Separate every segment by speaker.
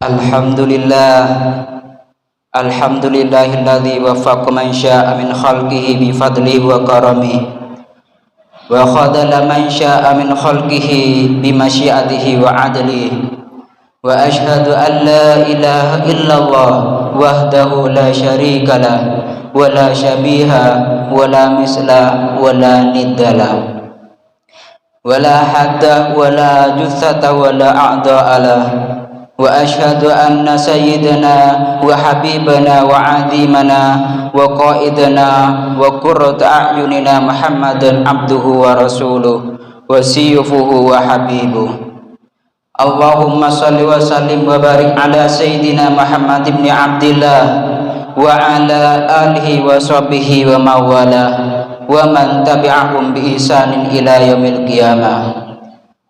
Speaker 1: Alhamdulillah, alhamdulillahilladzi waffaqa man syaa min khalqihi bi fadlihi wa karamihi wa khadala man syaa min khalqihi bi masyiatihi wa adlihi wa ashhadu an la ilaha illallah wahdahu la syarika lah wa la syabiha wa la misla wa la niddala wa la hadda wa la juthata wa la a'da'ala wa ashhadu anna sayyidana wa habibana wa azimana wa qaidana wa qurrata a'yunina Muhammadan abduhu wa rasuluh wa siyufuhu wa habibuh. Allahumma salli wa sallim wa barik ala sayyidina Muhammad ibn Abdillah wa ala alihi wa sahbihi wa mawala wa man tabi'ahum bi ihsanin ila yaumil qiyamah.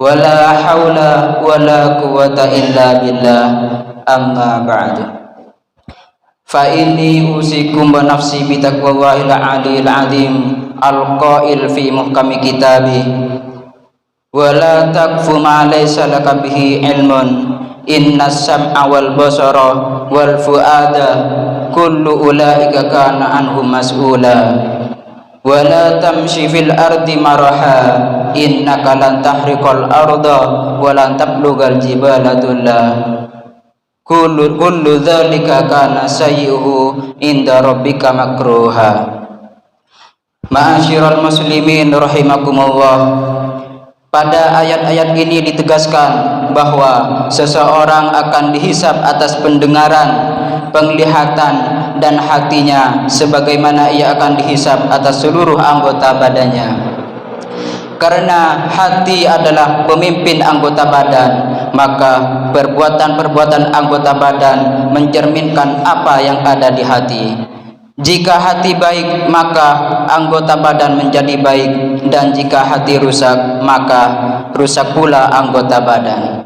Speaker 1: Wala haula wala quwwata illa billah, amma ba'du. Fa inni usikum wa nafsi bi taqwallahil aliyil azim al-qail fi muhkami kitabi wala taqfu ma laysa laka bihi ilmun innas sam'a wal basara wal fuada kullu ulaika kana anhu mas'ula wala tamshi fil ardi maraha innaka lan tahriqal arda wa lan tablughal jibala dulla kullu dzalika kana sayyuhu inda rabbika makruha. Ma'asyiral muslimin rahimakumullah, pada ayat-ayat ini ditegaskan bahwa seseorang akan dihisab atas pendengaran, penglihatan dan hatinya sebagaimana ia akan dihisab atas seluruh anggota badannya. Karena hati adalah pemimpin anggota badan, maka perbuatan-perbuatan anggota badan mencerminkan apa yang ada di hati. Jika hati baik, maka anggota badan menjadi baik, dan jika hati rusak, maka rusak pula anggota badan.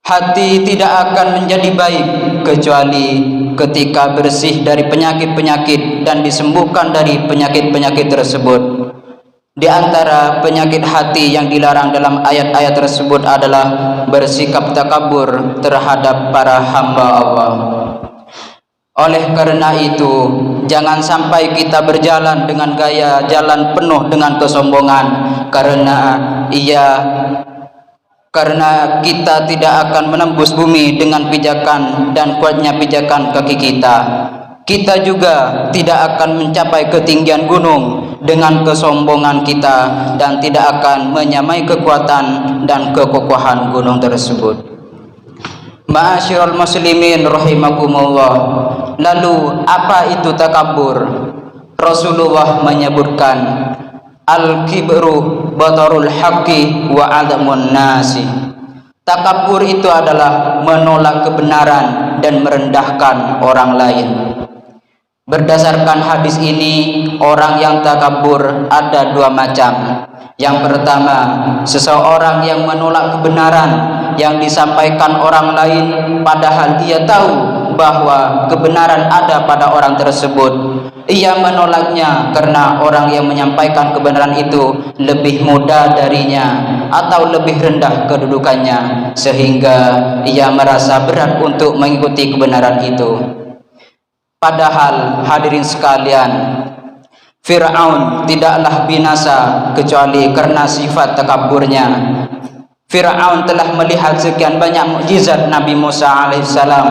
Speaker 1: Hati tidak akan menjadi baik kecuali ketika bersih dari penyakit-penyakit dan disembuhkan dari penyakit-penyakit tersebut. Di antara penyakit hati yang dilarang dalam ayat-ayat tersebut adalah bersikap takabur terhadap para hamba Allah. Oleh karena itu, jangan sampai kita berjalan dengan gaya jalan penuh dengan kesombongan, karena kita tidak akan menembus bumi dengan pijakan dan kuatnya pijakan kaki kita. Kita juga tidak akan mencapai ketinggian gunung dengan kesombongan kita dan tidak akan menyamai kekuatan dan kekokohan gunung tersebut. Ma'asyiral muslimin rahimakumullah, lalu apa itu takabur? Rasulullah menyebutkan al-kibru batarul haqqi wa adamun nasi. Takabur itu adalah menolak kebenaran dan merendahkan orang lain. Berdasarkan hadis ini, orang yang takabur ada dua macam. Yang pertama, seseorang yang menolak kebenaran yang disampaikan orang lain padahal dia tahu bahwa kebenaran ada pada orang tersebut. Ia menolaknya karena orang yang menyampaikan kebenaran itu lebih muda darinya atau lebih rendah kedudukannya, sehingga ia merasa berat untuk mengikuti kebenaran itu. Padahal hadirin sekalian, Fir'aun tidaklah binasa kecuali karena sifat takaburnya. Fir'aun telah melihat sekian banyak mukjizat Nabi Musa alaihissalam,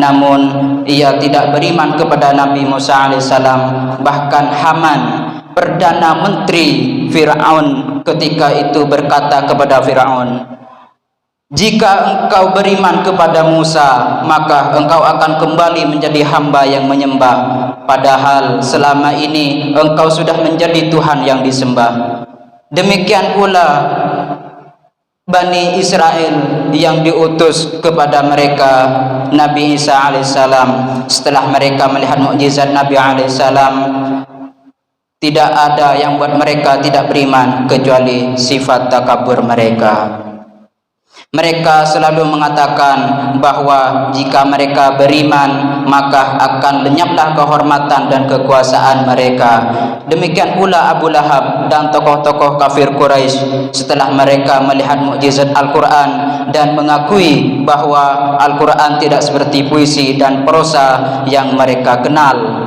Speaker 1: namun ia tidak beriman kepada Nabi Musa alaihissalam. Bahkan Haman, perdana menteri Fir'aun ketika itu, berkata kepada Fir'aun, "Jika engkau beriman kepada Musa, maka engkau akan kembali menjadi hamba yang menyembah. Padahal selama ini engkau sudah menjadi Tuhan yang disembah." Demikian pula Bani Israel yang diutus kepada mereka Nabi Isa alaihissalam. Setelah mereka melihat mukjizat Nabi alaihissalam, tidak ada yang buat mereka tidak beriman kecuali sifat takabur mereka. Mereka selalu mengatakan bahwa jika mereka beriman, maka akan lenyaplah kehormatan dan kekuasaan mereka. Demikian pula Abu Lahab dan tokoh-tokoh kafir Quraisy setelah mereka melihat mukjizat Al-Quran dan mengakui bahwa Al-Quran tidak seperti puisi dan prosa yang mereka kenal.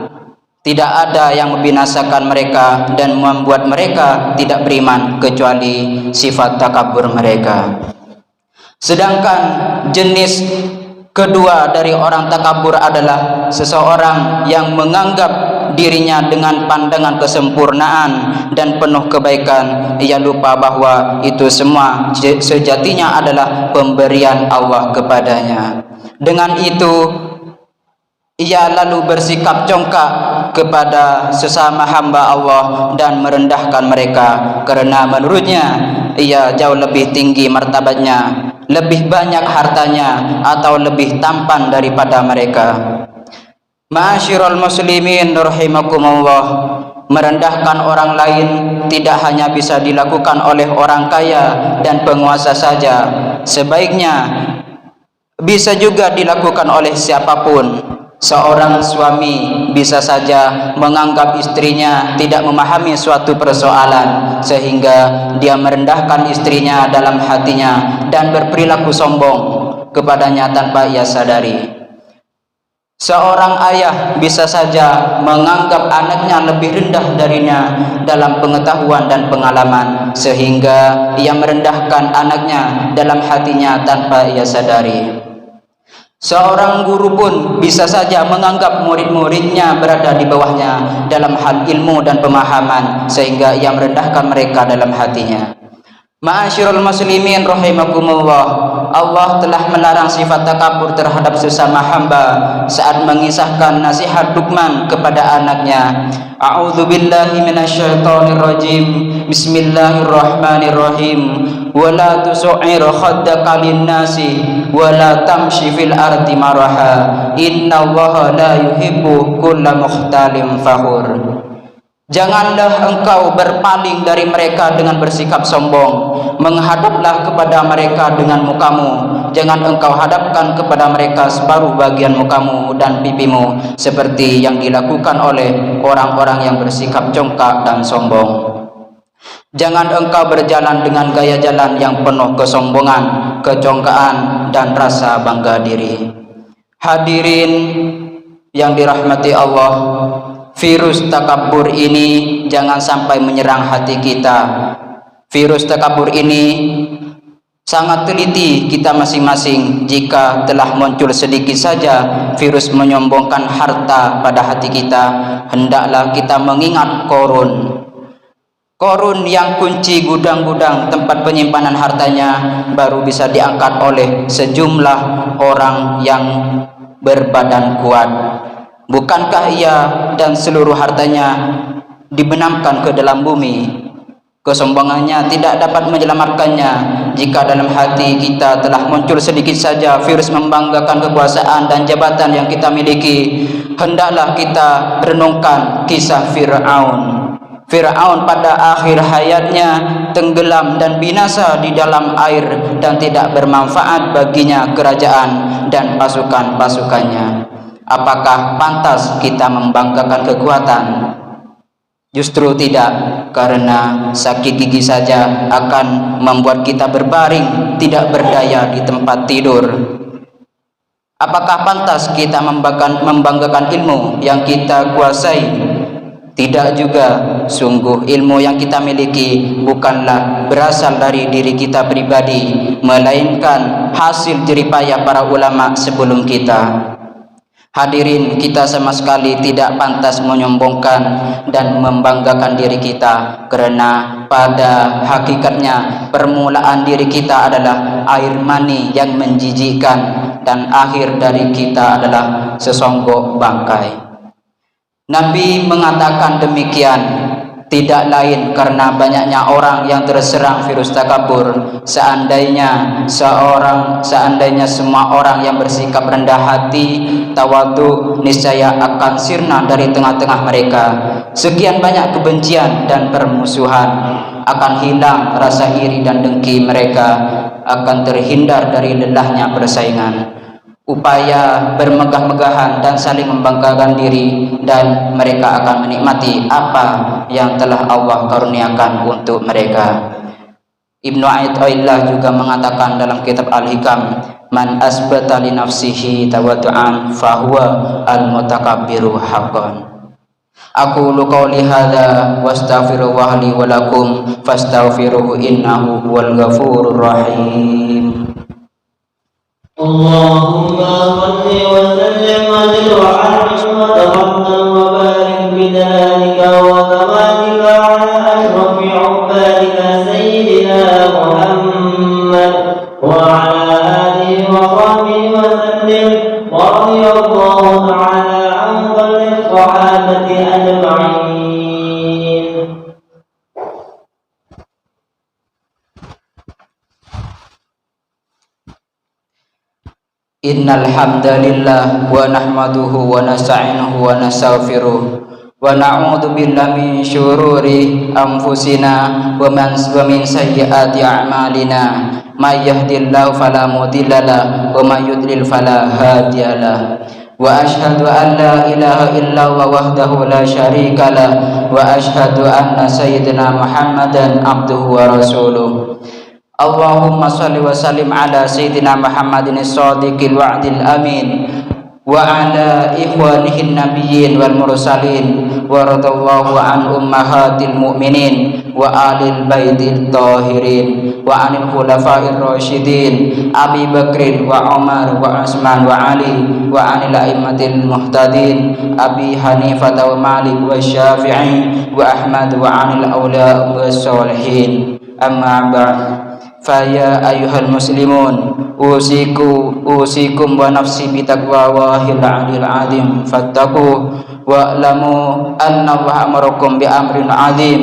Speaker 1: Tidak ada yang membinasakan mereka dan membuat mereka tidak beriman kecuali sifat takabur mereka. Sedangkan jenis kedua dari orang takabur adalah seseorang yang menganggap dirinya dengan pandangan kesempurnaan dan penuh kebaikan. Ia lupa bahwa itu semua sejatinya adalah pemberian Allah kepadanya. Dengan itu ia lalu bersikap congkak kepada sesama hamba Allah dan merendahkan mereka, karena menurutnya ia jauh lebih tinggi martabatnya, lebih banyak hartanya, atau lebih tampan daripada mereka. Ma'asyiral muslimin rahimakumullah, merendahkan orang lain tidak hanya bisa dilakukan oleh orang kaya dan penguasa saja. Sebaiknya bisa juga dilakukan oleh siapapun. Seorang suami bisa saja menganggap istrinya tidak memahami suatu persoalan sehingga dia merendahkan istrinya dalam hatinya dan berperilaku sombong kepadanya tanpa ia sadari. Seorang ayah bisa saja menganggap anaknya lebih rendah darinya dalam pengetahuan dan pengalaman sehingga ia merendahkan anaknya dalam hatinya tanpa ia sadari. Seorang guru pun bisa saja menganggap murid-muridnya berada di bawahnya dalam hal ilmu dan pemahaman sehingga ia merendahkan mereka dalam hatinya. Ma'asyiral muslimin rahimakumullah, Allah telah melarang sifat takabur terhadap sesama hamba saat mengisahkan nasihat Luqman kepada anaknya. A'udzubillahi minasyaitonirrajim. Bismillahirrahmanirrahim. Wala tusu'ir khaddaka linnasi wala tamshi fil ardi maraha innallaha la yuhibbu kulla mukhtalin fakhur. Janganlah engkau berpaling dari mereka dengan bersikap sombong. Menghadaplah kepada mereka dengan mukamu. Jangan engkau hadapkan kepada mereka separuh bagian mukamu dan pipimu seperti yang dilakukan oleh orang-orang yang bersikap congkak dan sombong. Jangan engkau berjalan dengan gaya jalan yang penuh kesombongan, kecongkaan, dan rasa bangga diri. Hadirin yang dirahmati Allah, virus takabur ini jangan sampai menyerang hati kita. Virus takabur ini sangat teliti kita masing-masing. Jika telah muncul sedikit saja virus menyombongkan harta pada hati kita, hendaklah kita mengingat Korun yang kunci gudang-gudang tempat penyimpanan hartanya baru bisa diangkat oleh sejumlah orang yang berbadan kuat. Bukankah ia dan seluruh hartanya dibenamkan ke dalam bumi? Kesombongannya tidak dapat menyelamatkannya. Jika dalam hati kita telah muncul sedikit saja virus membanggakan kekuasaan dan jabatan yang kita miliki, hendaklah kita renungkan kisah Fir'aun. Fir'aun pada akhir hayatnya tenggelam dan binasa di dalam air dan tidak bermanfaat baginya kerajaan dan pasukan-pasukannya. Apakah pantas kita membanggakan kekuatan? Justru tidak, karena sakit gigi saja akan membuat kita berbaring tidak berdaya di tempat tidur. Apakah pantas kita membanggakan ilmu yang kita kuasai? Tidak juga. Sungguh ilmu yang kita miliki bukanlah berasal dari diri kita pribadi, melainkan hasil jeripaya para ulama sebelum kita. Hadirin, kita sama sekali tidak pantas menyombongkan dan membanggakan diri kita, karena pada hakikatnya permulaan diri kita adalah air mani yang menjijikkan dan akhir dari kita adalah sesonggok bangkai. Nabi mengatakan demikian, tidak lain karena banyaknya orang yang terserang virus takabur. Seandainya semua orang yang bersikap rendah hati, tawadhu, niscaya akan sirna dari tengah-tengah mereka. Sekian banyak kebencian dan permusuhan, akan hilang rasa iri dan dengki mereka, akan terhindar dari lelahnya persaingan, upaya bermegah-megahan dan saling membanggakan diri, dan mereka akan menikmati apa yang telah Allah karuniakan untuk mereka. Ibnu Aidillah juga mengatakan dalam kitab Al-Hikam, man asbata li nafsihi tawaddu'an fahuwa al-mutakabbiru haqqan. Aqulu qawli hadza wastaghfirullah li wa lakum fastaghfiruhu innahu huwal ghafurur rahim.
Speaker 2: Allahumma salli wa sallim wa barik wa taqabbal wa barik bidzalika wa kamalika ala asrafi ibadika sayyidina Muhammad wa ala alihi wa sahbihi wa sallim wa radiyallahu ta'ala an kulli sahabati ajma'in.
Speaker 1: Innal hamdalillah wa nahmaduhu wa nasta'inuhu wa nastaghfiruh wa na'udzu billahi min syururi anfusina wa min sayyiati a'malina. May yahdihillahu fala mudhillalah wa may yudlil fala hadiyalah. Wa ashhadu an la ilaha illallah wahdahu la syarikalah wa ashhadu anna sayyidina Muhammadan abduhu wa rasuluh. Allahumma salli wa sallim ala sayyidina Muhammadin as-sadiqil wa'dil amin wa ala ikhwanihin nabiyyin wal mursalin wa radallahu an ummahatil mu'minin wa alil baitil tahirin wa anil khulafa'ir rasyidin Abi Bakrin wa Umar wa Utsman wa Ali wa anil a'immatil muhtadin Abi Hanifah wa Malik wa Syafi'i wa Ahmad wa anil awliya was sholihin. Amma ba'd. Faya ayyuhal muslimun usikum wa nafsi bitaqwallahil aliyil azim fattaqu wa'lamu anna Allah amarakum bi amrin azim,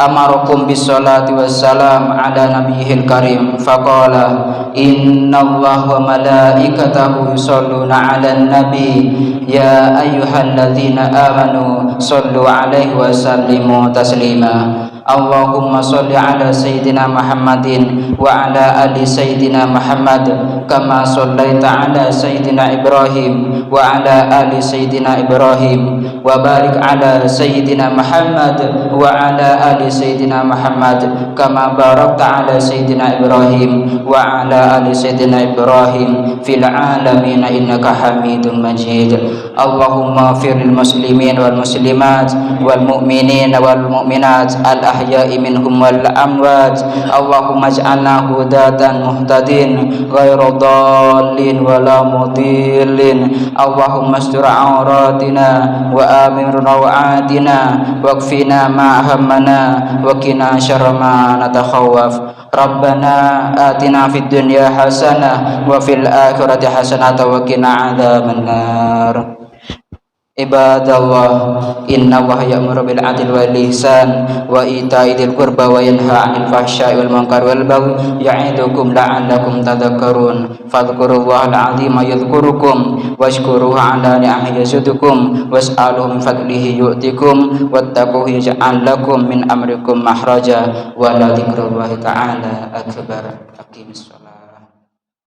Speaker 1: amarakum bis salati wassalam ala nabiyil karim faqala innallaha wa malaikatahu yusholluna 'alan nabi ya ayyuhalladzina amanu shollu 'alaihi wa sallimu taslima. Allahumma sholli ala sayyidina Muhammadin wa ala ali sayyidina Muhammad kama shollaita ala sayyidina Ibrahim wa ala ali sayyidina Ibrahim wa barik ala sayyidina Muhammad wa ala ali sayyidina Muhammad kama barakta ala sayyidina Ibrahim wa ala ali sayyidina Ibrahim fil alamin innaka Hamidum Majid. Allahumma ighfir lil muslimin wal muslimat wal mu'minin wal mu'minat al ahya'i minhum wal amwat. Allahumma ij'alna hudatan muhtadin ghairu dallin wala mudillin. Allahumma astur auratina wa amin rawatina wakfina ma hammana wa qina syarra ma natakhawaf. Rabbana atina fid dunya hasanah wa fil akhirati hasanah wa qina adzabannar. Ibadallah, inna Allaha ya'muru bil 'adli wal ihsan wa ita'i dzil qurba wa yanha 'anil fahsya'i wal munkari wal baghi ya'idukum la'allakum tadhakkarun. Fadhkurullahal 'azima yadhkurukum washkuruhu 'ala ni'amihi yazidukum was'aluhu min fadlihi yu'tikum wattaquhu yaj'al lakum min amrikum mahraja wa la dzikrullahi ta'ala akbar. Aqimissalah.